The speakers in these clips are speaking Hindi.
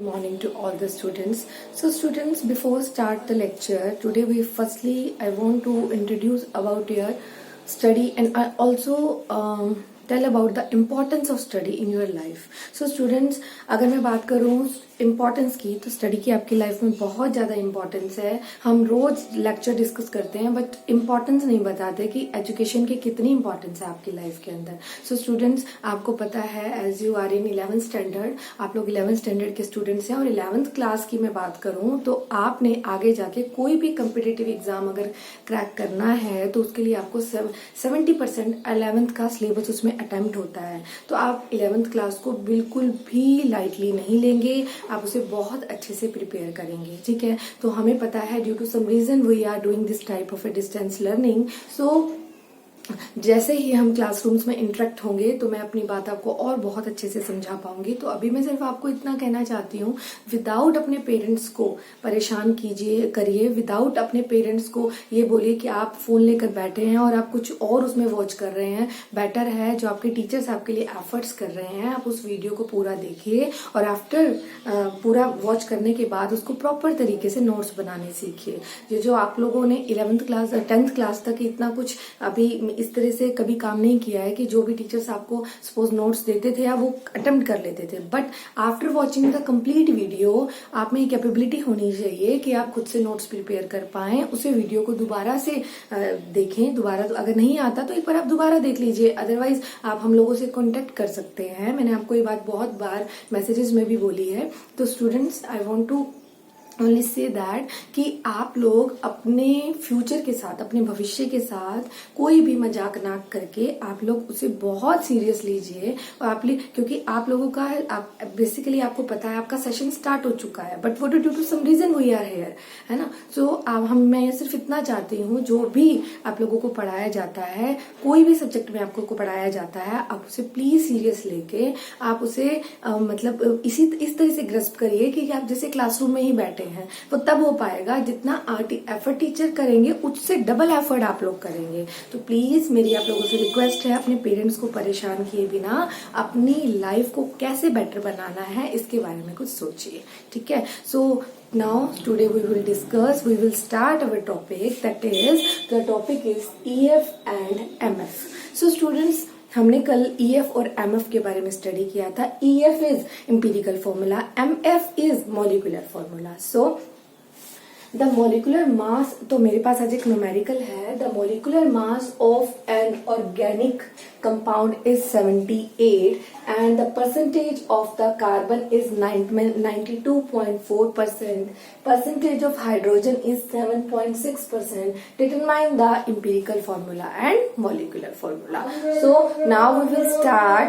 Good morning to all the students. So students, before start the lecture, today I want to introduce about your study, and I also tell about the importance of study in your life. So students, अगर मैं बात करूँ इम्पोर्टेंस की, तो स्टडी की आपकी लाइफ में बहुत ज़्यादा इम्पोर्टेंस है. हम रोज लेक्चर डिस्कस करते हैं बट इम्पोर्टेंस नहीं बताते कि एजुकेशन की कितनी इम्पोर्टेंस है आपकी लाइफ के अंदर. सो स्टूडेंट्स, आपको पता है as you are in 11th standard, आप लोग 11th स्टैंडर्ड के स्टूडेंट्स हैं और 11th क्लास की मैं बात करूं तो आपने आगे जाके कोई भी कम्पिटिटिव एग्जाम अगर क्रैक करना है तो उसके लिए आपको 70% 11th का सिलेबस उसमें अटेम्प्ट होता है. तो आप 11th क्लास को बिल्कुल भी लाइटली नहीं लेंगे, आप उसे बहुत अच्छे से प्रिपेयर करेंगे. ठीक है, तो हमें पता है due to some reason we are doing this type of a distance learning. So जैसे ही हम क्लासरूम्स में इंटरेक्ट होंगे तो मैं अपनी बात आपको और बहुत अच्छे से समझा पाऊंगी. तो अभी मैं सिर्फ आपको इतना कहना चाहती हूँ, विदाउट अपने पेरेंट्स को परेशान करिए, विदाउट अपने पेरेंट्स को ये बोलिए कि आप फोन लेकर बैठे हैं और आप कुछ और उसमें वॉच कर रहे हैं. बेटर है जो आपके टीचर्स आपके लिए एफर्ट्स कर रहे हैं, आप उस वीडियो को पूरा देखिए और आफ्टर पूरा वॉच करने के बाद उसको प्रॉपर तरीके से नोट्स बनाने सीखिए. ये जो आप लोगों ने 11th क्लास 10th क्लास तक इतना कुछ अभी इस तरह से कभी काम नहीं किया है कि जो भी टीचर्स आपको सपोज नोट्स देते थे आप वो अटेम्प्ट कर लेते थे, but after watching the complete video आप में कैपेबिलिटी होनी चाहिए कि आप खुद से नोट्स प्रिपेयर कर पाएं. उसे वीडियो को दोबारा से देखें, दोबारा तो अगर नहीं आता तो एक बार आप दोबारा देख लीजिए, अदरवाइज आप हम लोगों से कॉन्टेक्ट कर सकते हैं. मैंने आपको ये बात बहुत बार मैसेजेस में भी बोली है. तो students, I want to only say that कि आप लोग अपने फ्यूचर के साथ, अपने भविष्य के साथ कोई भी मजाक ना करके आप लोग उसे बहुत सीरियस लीजिए. और क्योंकि आप लोगों का बेसिकली आपको पता है आपका सेशन स्टार्ट हो चुका है, बट वो due to some reason we are here, है ना. सो मैं सिर्फ इतना चाहती हूँ, जो भी आप लोगों को पढ़ाया जाता है, कोई भी सब्जेक्ट में आपको पढ़ाया जाता है, आप उसे प्लीज सीरियस लेके आप उसे मतलब इस तरह से ग्रस्प करिए कि आप जैसे क्लासरूम में ही बैठे हैं. वो तब हो पाएगा जितना एफर्ट टीचर करेंगे उससे डबल एफर्ट आप लोग करेंगे. तो प्लीज मेरी आप लोगों से रिक्वेस्ट है, अपने पेरेंट्स को परेशान किए बिना अपनी लाइफ को कैसे बेटर बनाना है इसके बारे में कुछ सोचिए. ठीक है. सो now today we will start our topic, that is the topic is EF and MF. so students, हमने कल EF और MF के बारे में स्टडी किया था. EF is empirical formula, MF is molecular formula. So the molecular mass, तो मेरे पास आज एक न्यूमेरिकल है. The molecular mass of an organic compound is 78 and the percentage of the carbon is 92.4%. Percentage of hydrogen is 7.6%. Determine the empirical formula and molecular formula. So now we will start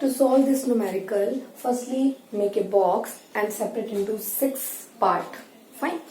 to solve this numerical. Firstly, make a box and separate into 6 parts. Fine.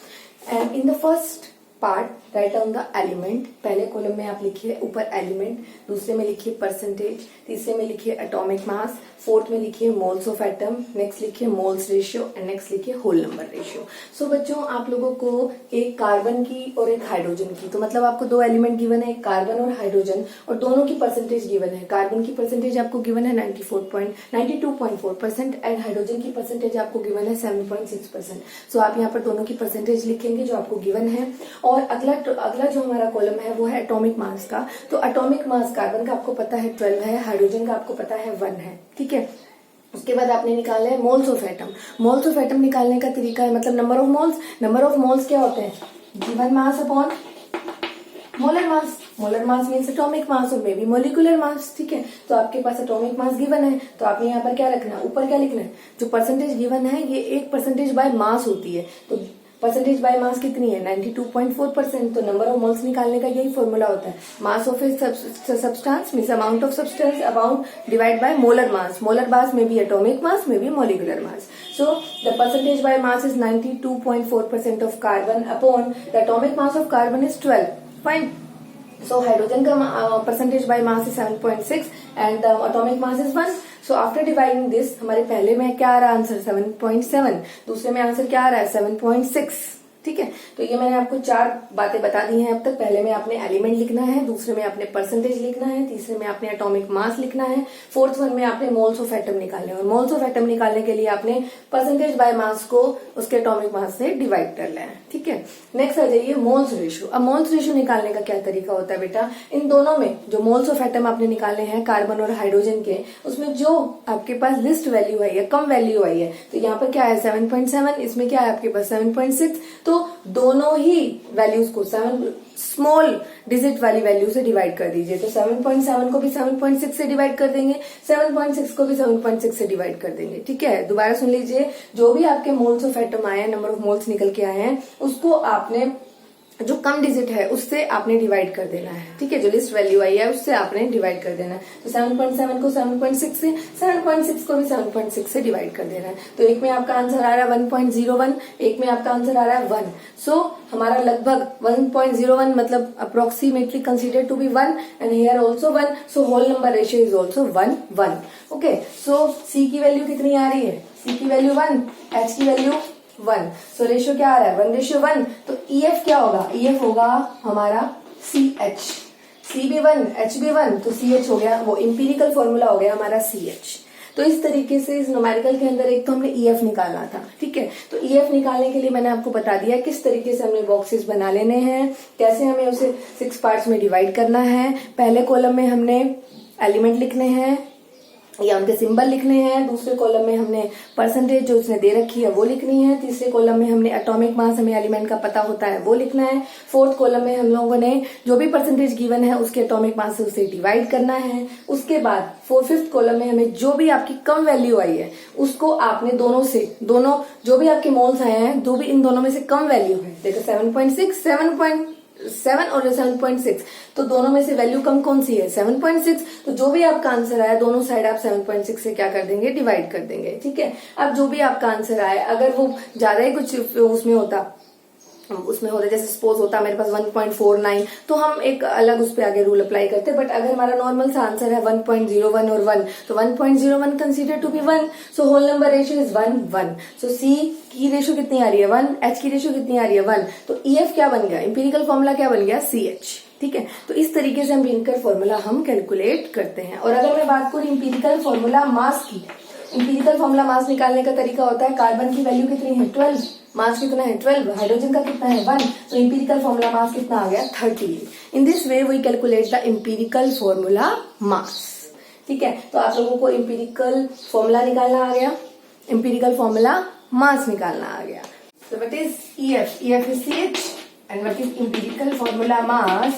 And in the first part write down the element. पहले कॉलम में आप लिखिए ऊपर एलिमेंट, दूसरे में लिखिए परसेंटेज, तीसरे में लिखिए एटॉमिक मास, फोर्थ में लिखिए मोल्स ऑफ एटम, नेक्स्ट लिखिए मोल्स रेशियो एंड नेक्स्ट लिखिए होल नंबर रेशियो. सो बच्चों, आप लोगों को एक कार्बन की और एक हाइड्रोजन की, तो मतलब आपको 2 एलिमेंट गिवन है, एक कार्बन और हाइड्रोजन, और दोनों की परसेंटेज गिवन है. कार्बन की परसेंटेज आपको गिवन है 92.4% एंड हाइड्रोजन की परसेंटेज आपको गिवन है 7.6%. सो आप यहाँ पर दोनों की परसेंटेज लिखेंगे जो आपको गिवन है. और अगला जो हमारा कॉलम है वो है एटॉमिक मास का. तो एटॉमिक मास कार्बन का आपको पता है 12 है, हाइड्रोजन का आपको पता है 1 है. ठीक है. उसके बाद आपने निकालना है moles of atom. Moles of atom निकालने का तरीका है, मतलब number of moles. Number of moles क्या होते हैं? Given mass upon molar mass. Molar mass means atomic mass और मे बी मोलिकुलर मास. ठीक है. तो आपके पास एटॉमिक मास गिवन है, तो आपने यहाँ पर क्या रखना है? ऊपर क्या लिखना है? जो परसेंटेज गिवन है ये 1% बाय मास होती है. तो परसेंटेज बाय मास कितनी है? 92.4%. तो नंबर ऑफ मोल्स निकालने का यही फॉर्मूला होता है. Mass of a substance means amount of substance amount divide by molar mass. Molar mass में भी एटॉमिक मास में भी molecular mass. So the percentage by mass is 92.4% of carbon upon the atomic mass of carbon is 12. Fine. So hydrogen का percentage by mass is 7.6 and the atomic mass is 1. So after dividing this, हमारे पहले में क्या आ रहा है आंसर? 7.7. दूसरे में आंसर क्या आ रहा है? 7.6. ठीक है। तो ये मैंने आपको 4 बातें बता दी हैं अब तक। पहले में आपने एलिमेंट लिखना है, दूसरे में आपने परसेंटेज लिखना है, तीसरे में आपने एटॉमिक मास लिखना है, फोर्थ वन में आपने मोल्स ऑफ एटम निकालने हैं। और मोल्स ऑफ एटम निकालने के लिए आपने परसेंटेज बाय मास को उसके एटॉमिक मास से डिवाइड कर लेना है, ठीक है। नेक्स्ट आ जाइए मोल्स रेशियो। अब मोल्स रेशियो निकालने का क्या तरीका होता है बेटा, इन दोनों में जो मोल्स ऑफ एटम आपने निकाले हैं कार्बन और हाइड्रोजन के, उसमें जो आपके पास लिस्ट वैल्यू आई है, कम वैल्यू आई है, तो यहाँ पर क्या है 7.7, इसमें क्या है आपके पास 7.6, तो दोनों ही वैल्यूज को 7 स्मॉल डिजिट वाली वैल्यू से डिवाइड कर दीजिए। तो 7.7 को भी 7.6 से डिवाइड कर देंगे, 7.6 को भी 7.6 से डिवाइड कर देंगे, ठीक है। दोबारा सुन लीजिए, जो भी आपके मोल्स ऑफ एटम आए हैं, नंबर ऑफ मोल्स निकल के आए हैं, उसको आपने जो कम डिजिट है उससे आपने डिवाइड कर देना है, ठीक है। जो लिस्ट वैल्यू आई है उससे आपने डिवाइड कर देना है। तो 7.7 को 7.6 से, 7.6 को भी 7.6 से डिवाइड कर देना है। तो एक में आपका आंसर आ रहा है 1.01, एक में आपका आंसर आ रहा है 1। सो हमारा लगभग 1.01 मतलब approximately consider to be 1 and here also 1, so whole number ratio is also 1 1। Okay, so C की वैल्यू कितनी आ रही है, सी की वैल्यू 1, एच की वैल्यू 1, सो रेशियो क्या आ रहा है 1:1। तो EF क्या होगा, EF होगा हमारा CH, C भी 1, H भी 1, तो CH हो गया, वो इंपीरिकल फॉर्मूला हो गया हमारा CH। तो इस तरीके से इस न्यूमेरिकल के अंदर एक तो हमने EF निकालना था, ठीक है। तो EF निकालने के लिए मैंने आपको बता दिया किस तरीके से हमने बॉक्सेस बना लेने हैं, कैसे हमें उसे 6 पार्ट्स में डिवाइड करना है। पहले कॉलम में हमने एलिमेंट लिखने हैं या उनके सिंबल लिखने हैं, दूसरे कॉलम में हमने परसेंटेज जो उसने दे रखी है वो लिखनी है, तीसरे कॉलम में हमने एटॉमिक मास, हमें एलिमेंट का पता होता है, वो लिखना है, फोर्थ कॉलम में हम लोगों ने जो भी परसेंटेज गिवन है उसके एटॉमिक मास से उसे डिवाइड करना है। उसके बाद फिफ्थ कॉलम में हमें जो भी आपकी कम वैल्यू आई है उसको आपने दोनों जो भी आपके मोल्स आए हैं, जो भी इन दोनों में से कम वैल्यू है, देखो 7.6, 7.7 और 7.6, तो दोनों में से वैल्यू कम कौन सी है 7.6, तो जो भी आपका आंसर आया दोनों साइड आप 7.6 से क्या कर देंगे, डिवाइड कर देंगे, ठीक है। अब जो भी आपका आंसर आए, अगर वो ज्यादा ही कुछ उसमें होता जैसे सपोज होता मेरे पास 1.49, तो हम एक अलग उस पर आगे रूल अप्लाई करते, बट अगर हमारा नॉर्मल सा आंसर है 1.01 और 1, तो 1.01 consider to be 1, so whole number ratio is 1 1। So C की रेशियो कितनी आ रही है 1, एच की रेशियो कितनी आ रही है 1, तो EF क्या बन गया, इंपीरिकल फॉर्मूला क्या बन गया CH, ठीक है। तो इस तरीके से हम लिंकर फॉर्मूला हम कैलकुलेट करते हैं। और अगर मैं बात करूं इंपीरिकल फॉर्मूला मास की, इंपीरिकल फॉर्मूला मास निकालने का तरीका होता है, कार्बन की वैल्यू कितनी है 12, मास कितना है 12, हाइड्रोजन का कितना है 1, तो इंपीरिकल फॉर्मूला मास कितना आ गया 30। In this way we calculate the empirical formula mass, ठीक है। तो आप लोगों को इंपीरिकल फॉर्मूला निकालना आ गया, इंपीरिकल फॉर्मूला मास निकालना आ गया। So what is EF? EF is CH and what is empirical formula mass?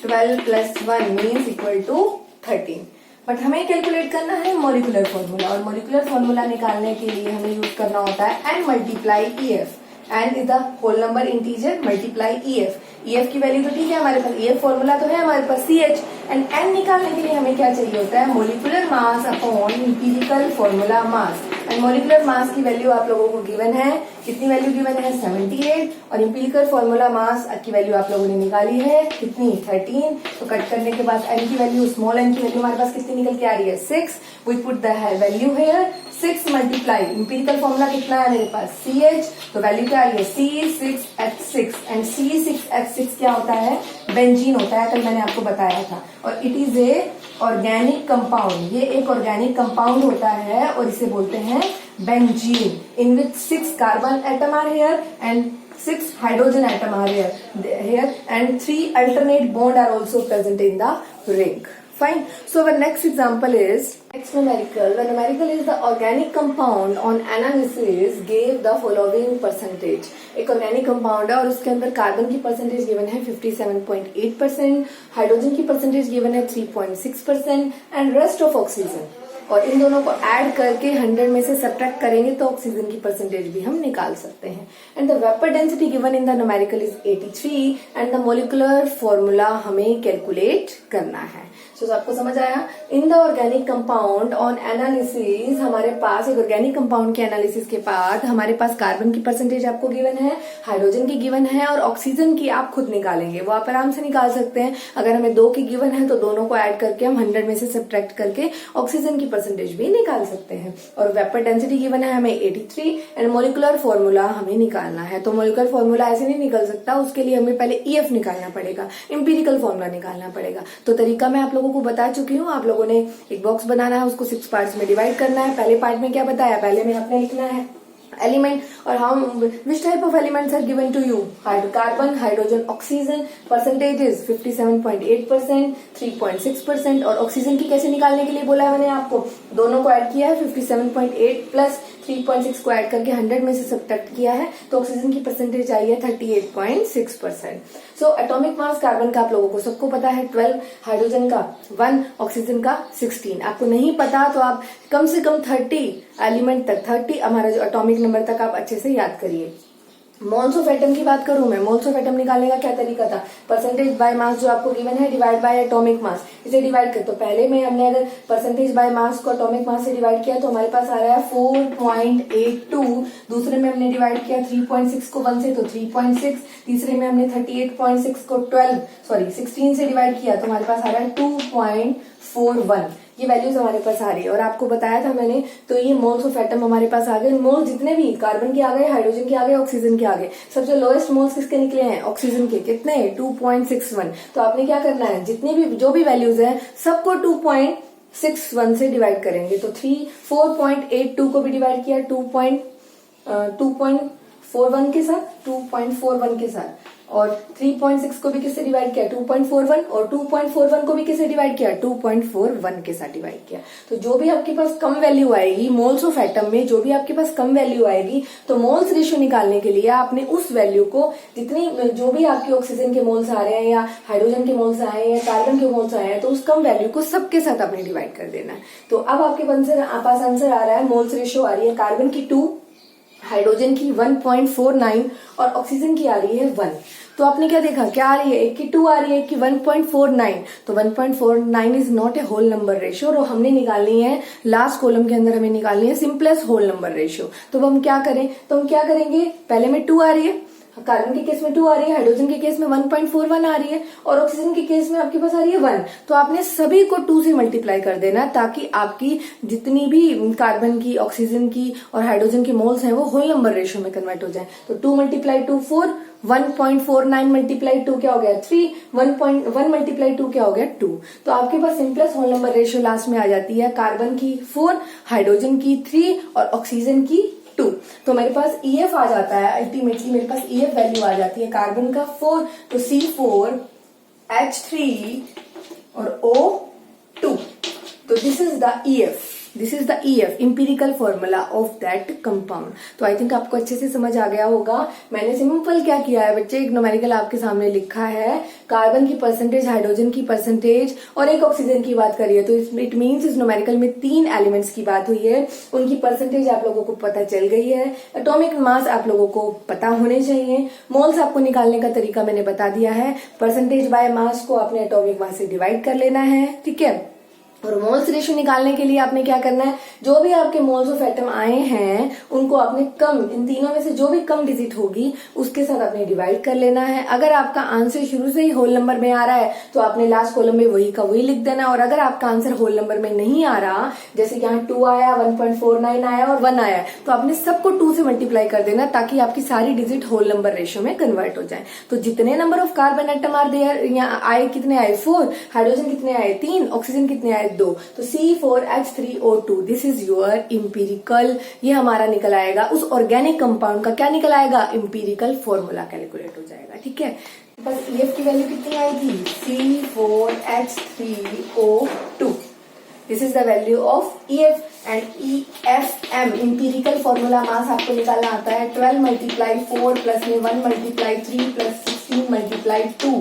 12 plus 1 means equal to 13. But हमें कैलकुलेट करना है मॉलिक्यूलर फॉर्मूला, और मॉलिक्यूलर फॉर्मूला निकालने के लिए हमें यूज करना होता है n multiply EF। n is the whole number integer multiply EF। EF की वैल्यू तो ठीक है हमारे पास, EF फॉर्मूला तो है हमारे पास CH, एंड n निकालने के लिए हमें क्या चाहिए होता है molecular mass upon empirical formula mass. And molecular mass की वैल्यू आप लोगों को गिवन है, कितनी वैल्यू गिवन है 78, और इंपीरिकल फॉर्मूला मास की वैल्यू आप लोगों ने निकाली है कितनी 13। तो कट करने के बाद n की वैल्यू, स्मॉल n की वैल्यू हमारे पास कितनी निकल के आ रही है 6, we put the value here 6 multiply empirical formula कितना है मेरे पास CH, तो वैल्यू क्या आ रही है C6H6, एंड C6H6 क्या होता है बेंजीन होता है, कल मैंने आपको बताया था। और it is a organic compound, ये एक ऑर्गेनिक कंपाउंड होता है और इसे बोलते हैं benzene, in which 6 carbon atom are here and 6 hydrogen atom are here and 3 alternate bond are also present in the ring. Fine. So our next example is next numerical. The numerical is the organic compound on analysis gave the following percentage. एक organic compound है और उसके अंदर कार्बन की परसेंटेज गिवन है 57.8%, हाइड्रोजन की परसेंटेज गिवन है 3.6% एंड रेस्ट ऑफ ऑक्सीजन, और इन दोनों को ऐड करके 100 में से सब्ट्रैक्ट करेंगे तो ऑक्सीजन की परसेंटेज भी हम निकाल सकते हैं। And the vapour density given in the numerical is 83 and the molecular formula हमें कैलकुलेट करना है। तो आपको समझ आया। In the organic compound on analysis, हमारे पास एक ऑर्गेनिक कंपाउंड के एनालिसिस के बाद हमारे पास कार्बन की परसेंटेज आपको गिवन है, हाइड्रोजन की गिवन है, और ऑक्सीजन की आप खुद निकालेंगे, वो आप आराम से निकाल सकते हैं। अगर हमें 2 की गिवन है तो दोनों को ऐड करके हम 100 में से सब्ट्रैक्ट करके ऑक्सीजन की परसेंटेज भी निकाल सकते हैं। और वेपर डेंसिटी गिवन है हमें 83 एंड मोलिकुलर फॉर्मूला हमें निकालना है। तो मोलिकुलर फॉर्मूला ऐसे नहीं निकल सकता, उसके लिए हमें पहले ईएफ निकालना पड़ेगा, इंपीरिकल फॉर्मूला निकालना पड़ेगा। तो तरीका मैं आप लोगों को बता चुकी हूँ। आप लोगों ने एक बॉक्स बनाना है, उसको 6 पार्ट्स में डिवाइड करना है। पहले पार्ट में क्या बताया, पहले में आपने लिखना है एलिमेंट और how which type of elements are given to you, carbon, hydrogen, oxygen, percentage is 57.8%, 3.6%। और ऑक्सीजन की कैसे निकालने के लिए बोला है मैंने आपको, दोनों को ऐड किया है, 57.8 प्लस 3.6 को ऐड करके 100 में से सब्ट्रैक्ट किया है, तो ऑक्सीजन की परसेंटेज आई है 38.6%। सो एटॉमिक मास कार्बन का आप लोगों को सबको पता है 12, हाइड्रोजन का 1, ऑक्सीजन का 16। आपको नहीं पता तो आप कम से कम 30 एलिमेंट तक, 30 हमारा जो एटॉमिक नंबर तक आप अच्छे से याद करिए। मोल्स ऑफ एटम की बात करूं मैं, मोल्स ऑफ एटम निकालने का क्या तरीका था, परसेंटेज बाय मास जो आपको गिवन है डिवाइड बाय एटॉमिक मास, इसे डिवाइड कर। तो पहले में हमने अगर परसेंटेज बाय मास को एटॉमिक मास से डिवाइड किया तो हमारे पास आ रहा है 4.82। दूसरे में हमने डिवाइड किया 3.6 को 1 से तो 3.6। तीसरे में हमने 38.6 को 16 से डिवाइड किया तो हमारे पास आ रहा है 2.41। ये वैल्यूज हमारे पास आ रही है और आपको बताया था मैंने। तो ये मोल्स ऑफ एटम हमारे पास आ गए। मोल्स जितने भी कार्बन के आ गए, हाइड्रोजन के आ गए, ऑक्सीजन के आ गए। सबसे लोएस्ट मोल्स किसके निकले हैं, ऑक्सीजन के। कितने, 2.61। तो आपने क्या करना है, जितनी भी जो भी वैल्यूज है सबको 2.61 से डिवाइड करेंगे। तो 4.82 को भी डिवाइड किया 2.41 के साथ, 2.41 के साथ, और 3.6 को भी किससे डिवाइड किया, 2.41, और 2.41 को भी किससे डिवाइड किया, 2.41 के साथ डिवाइड किया। तो जो भी आपके पास कम वैल्यू आएगी मोल्स ऑफ एटम में, जो भी आपके पास कम वैल्यू आएगी, तो मोल्स रेशियो निकालने के लिए आपने उस वैल्यू को, जितनी जो भी आपके ऑक्सीजन के मोल्स आ रहे हैं या हाइड्रोजन के मोल्स आए हैं या कार्बन के मोल्स आए हैं, तो उस कम वैल्यू को सबके साथ आपने डिवाइड कर देना है। तो अब आपके पास आंसर आ रहा है, मोल्स रेशियो आ रही है कार्बन की 2, हाइड्रोजन की 1.49 और ऑक्सीजन की आ रही है 1। तो आपने क्या देखा, क्या आ रही है, एक की 2 आ रही है, एक की 1.49। तो 1.49 is not a whole number ratio, और हमने निकालनी है लास्ट कॉलम के अंदर, हमें निकालनी है सिंपलेस्ट होल नंबर रेशियो। तो हम क्या करें, तो हम क्या करेंगे, पहले में 2 आ रही है, कार्बन के केस में 2 आ रही है, हाइड्रोजन के केस में 1.41 आ रही है, और ऑक्सीजन के केस में आपके पास आ रही है 1। तो आपने सभी को 2 से मल्टीप्लाई कर देना, ताकि आपकी जितनी भी कार्बन की, ऑक्सीजन की और हाइड्रोजन की मोल्स हैं वो होल नंबर रेशियो में कन्वर्ट हो जाए। तो 2 × 2 4, 1.49 × 2 क्या हो गया 3, 1.1 × 2 क्या हो गया 2। तो आपके पास simplest whole number ratio last में आ जाती है, कार्बन की 4, हाइड्रोजन की 3 और ऑक्सीजन की 2। तो मेरे पास EF आ जाता है, अल्टीमेटली मेरे पास EF वैल्यू आ जाती है, कार्बन का 4 तो C4 H3 और O2। तो this is the EF, empirical formula of that compound. तो आई थिंक आपको अच्छे से समझ आ गया होगा। मैंने सिंपल क्या किया है बच्चे, एक न्यूमेरिकल आपके सामने लिखा है, कार्बन की परसेंटेज, हाइड्रोजन की परसेंटेज और एक ऑक्सीजन की बात करिए। तो इट मीन्स इस न्यूमेरिकल में 3 एलिमेंट्स की बात हुई है, उनकी परसेंटेज आप लोगों को पता चल गई है, एटॉमिक मास आप लोगों को पता होने चाहिए, मोल्स आपको निकालने का तरीका मैंने बता दिया है, परसेंटेज बाय मास को आपने एटॉमिक मास से डिवाइड कर लेना है, ठीक है। और मोल्स रेशियो निकालने के लिए आपने क्या करना है, जो भी आपके मोल्स ऑफ एटम आए हैं उनको आपने कम, इन तीनों में से जो भी कम डिजिट होगी उसके साथ आपने डिवाइड कर लेना है। अगर आपका आंसर शुरू से ही होल नंबर में आ रहा है तो आपने लास्ट कॉलम में वही का वही लिख देना, और अगर आपका आंसर होल नंबर में नहीं आ रहा, जैसे कि यहाँ 2 आया, 1.49 आया और 1 आया, तो आपने सबको 2 से मल्टीप्लाई कर देना, ताकि आपकी सारी डिजिट होल नंबर रेशियो में कन्वर्ट हो जाए। तो जितने number of carbon atom are there, यहाँ आए कितने आए 4, हाइड्रोजन कितने आए 3, ऑक्सीजन कितने आए 2, तो C4H3O2 this is your empirical, ये हमारा निकल आएगा उस ऑर्गेनिक कंपाउंड का, क्या निकल आएगा, इंपीरिकल फॉर्मूला कैलकुलेट हो जाएगा, ठीक है। बस EF की वैल्यू कितनी आई थी, C4H3O2, this is the value of EF and EFM, empirical formula मास आपको निकालना आता है 12 × 4 प्लस में 1 × 3 plus 16 × 2,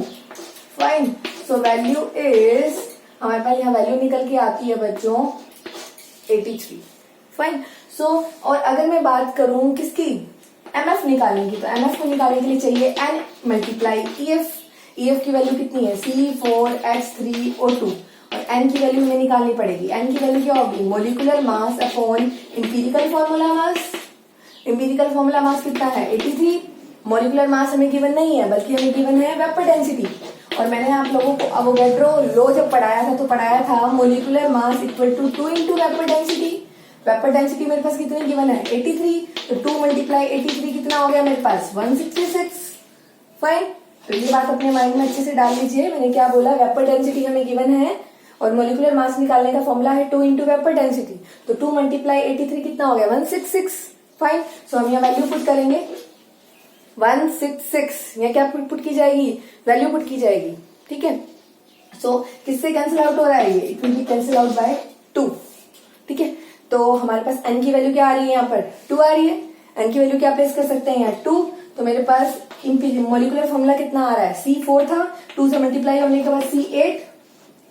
fine. So value is, हमारे पास यहाँ वैल्यू निकल के आती है बच्चों 83, फाइन। सो और अगर मैं बात करूं किसकी, MF निकालने की, तो MF को निकालने के लिए चाहिए N × EF। EF की वैल्यू कितनी है, C4H3O2, और N की वैल्यू हमें निकालनी पड़ेगी। N की वैल्यू क्या होगी, molecular mass upon empirical formula मास। इंपीरिकल फॉर्मूला मास कितना है 83, मोलिकुलर मास हमें गिवन नहीं है, बल्कि हमें गिवन है वेपर डेंसिटी, और मैंने आप लोगों को अवोगाड्रो लॉ जब पढ़ाया था तो पढ़ाया था molecular mass equal to 2 into vapour density. Vapour density मेरे पास कितने गिवन है 83, तो 2 मल्टीप्लाई 83 कितना हो गया मेरे पास 166। फाइन, तो ये बात अपने माइंड में अच्छे से डाल लीजिए। मैंने क्या बोला, वेपर डेंसिटी हमें गिवन है और मोलिकुलर मास निकालने का फॉर्मूला है 2 इंटू वेपर डेंसिटी, तो 2 मल्टीप्लाई 83 कितना हो गया 166। फाइन, सो हम यहाँ वैल्यू पुट करेंगे 166, यहाँ क्या पुट की जाएगी, वैल्यू पुट की जाएगी। ठीक है, सो किससे कैंसिल आउट हो रहा है ये, it will be cancel out by 2। ठीक है, तो हमारे पास n की वैल्यू क्या आ रही है, यहाँ पर 2 आ रही है। n की वैल्यू क्या प्लेस कर सकते हैं यहाँ 2, तो मेरे पास मोलिकुलर फॉर्मूला कितना आ रहा है, C4 था, 2 से मल्टीप्लाई होने के बाद C8,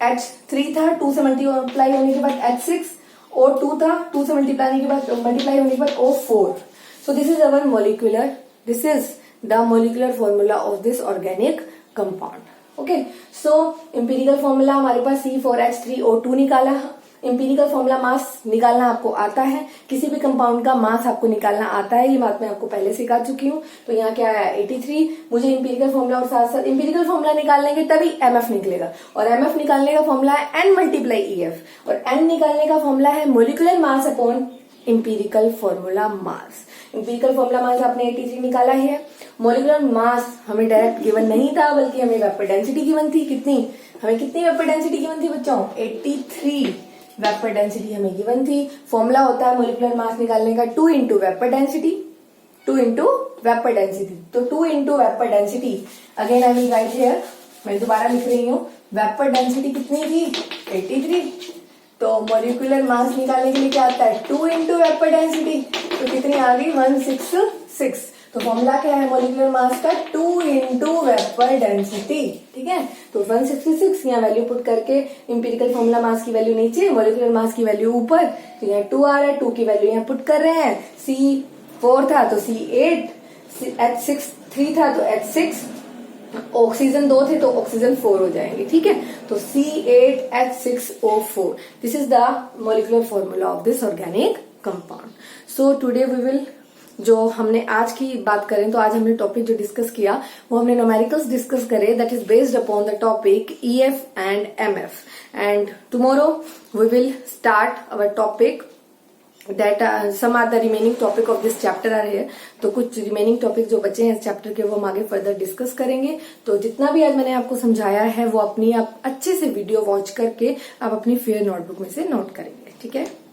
H3 था, 2 से मल्टीप्लाई होने के बाद H6, O2 था, 2 से मल्टीप्लाई होने के बाद O4। So this is our molecular, this is the molecular formula of this organic compound. Okay, so empirical formula हमारे पास C4H3O2 निकाला। empirical formula मास निकालना आपको आता है, किसी भी कंपाउंड का मास आपको निकालना आता है, ये बात मैं आपको पहले सिखा चुकी हूँ। तो यहाँ क्या है 83, मुझे empirical formula और साथ साथ empirical formula निकालेंगे तभी MF निकलेगा, और MF निकालने का फॉर्मूला है N मल्टीप्लाई EF, और N निकालने का फॉर्मूला है molecular mass upon empirical formula मास। इंपीरिकल फॉर्मूला मास आपने 83 निकाला ही है, मोलिकुलर मास हमें डायरेक्ट गिवन नहीं था, बल्कि हमें वेपर डेंसिटी गिवन थी। कितनी, हमें कितनी वेपर डेंसिटी गिवन थी बच्चों, 83 वेपर डेंसिटी हमें गिवन थी। फॉर्मूला होता है मोलिकुलर मास निकालने का 2 into vapour density, 2 into vapour density, तो 2 into vapour density. Again I will write here, मैं दोबारा लिख रही हूँ, वेपर डेंसिटी कितनी थी 83, तो मोलिकुलर मास निकालने के लिए क्या आता है 2 इंटू वेपर डेंसिटी, तो कितनी आ गई 166। तो फॉर्मूला क्या है मोलिकुलर मास का 2 इंटू वेपर डेंसिटी। ठीक है, तो 166 यहाँ वैल्यू पुट करके इंपीरिकल फॉर्मूला मास की वैल्यू नीचे, मोलिकुलर मास की वैल्यू ऊपर, तो यहाँ 2 आ रहा है, 2 की वैल्यू यहाँ पुट कर रहे हैं। C4 था तो C8, H3 था तो H6, ऑक्सीजन 2 थे तो ऑक्सीजन 4 हो जाएंगे। ठीक है, तो C8H6O4, this is the molecular formula of this organic compound. So today we will, जो हमने आज की बात करें तो आज हमने टॉपिक जो डिस्कस किया वो हमने न्यूमेरिकल्स डिस्कस करे, that is based upon the topic EF and MF, and tomorrow we will start our topic that some are the remaining topic of this chapter are here। तो कुछ रिमेनिंग टॉपिक जो बचे हैं इस चैप्टर के वो हम आगे फर्दर डिस्कस करेंगे। तो जितना भी आज मैंने आपको समझाया है वो अपनी आप अच्छे से वीडियो वॉच करके आप अपनी फेयर नोटबुक में से नोट करेंगे। ठीक है।